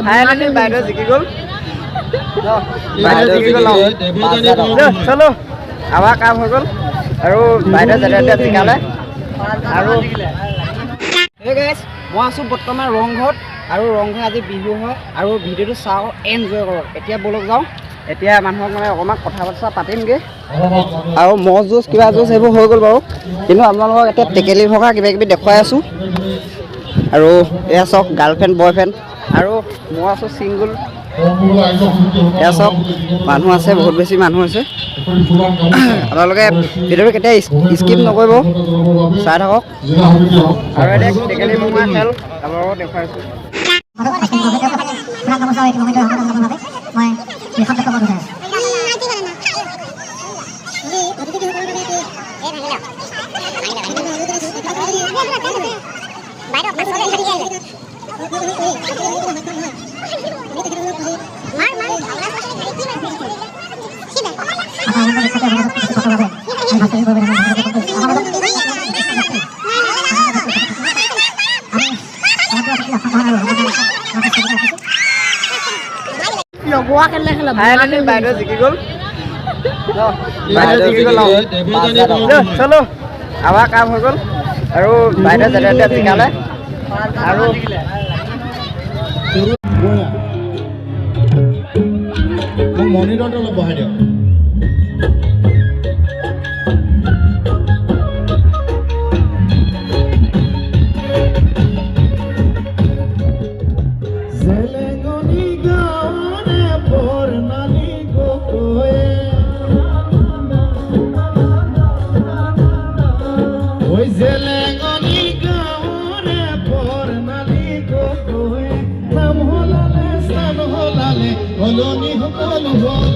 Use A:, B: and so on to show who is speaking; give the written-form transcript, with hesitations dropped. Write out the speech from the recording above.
A: finally বাইদেউ জিকি গ'ল বাইদেউ জিকি গ'ল চলো আমাৰ কাম হৈ গ'ল আৰু বাইদেউ যেনে জিকালে আৰু এই গাইছ মই আছোঁ বৰ্তমান ৰংঘৰত আৰু ৰংঘৰ আজি বিহু হয় আৰু ভিডিঅ'টো চাওঁ এনজয় কৰক এতিয়া ব'লক যাওঁ এতিয়া মানুহক মানে অকণমান কথা বতৰা পাতিমগৈ আৰু মহ যুঁজ কিবা যুঁজ সেইবোৰ হৈ গ'ল বাৰু কিন্তু আপোনালোকক এতিয়া টেকেলি ভঙা কিবা কিবি দেখুৱাই আছোঁ আৰু এয়া চাওক গাৰ্লফ্ৰেণ্ড বয়ফ্ৰেণ্ড আৰু মই আছোঁ ছিংগুল এয়া চাওক মানুহ আছে বহুত বেছি মানুহ আছে আপোনালোকে ভিডিঅ'টো কেতিয়া স্কিপ নকৰিব চাই থাকক আৰু এতিয়া টেকেলি ভঙা খেল আপোনালোকক দেখুৱাইছোঁ ফাইনালি বাইদেউ জিকি গ'ল বাইদেউ জিকি গ'ল চলো আমাৰ কাম হৈ গ'ল আৰু বাইদেউ যেনে জিকালে আৰু
B: মনিটৰটো অলপ বহাই দিয়ক Oloni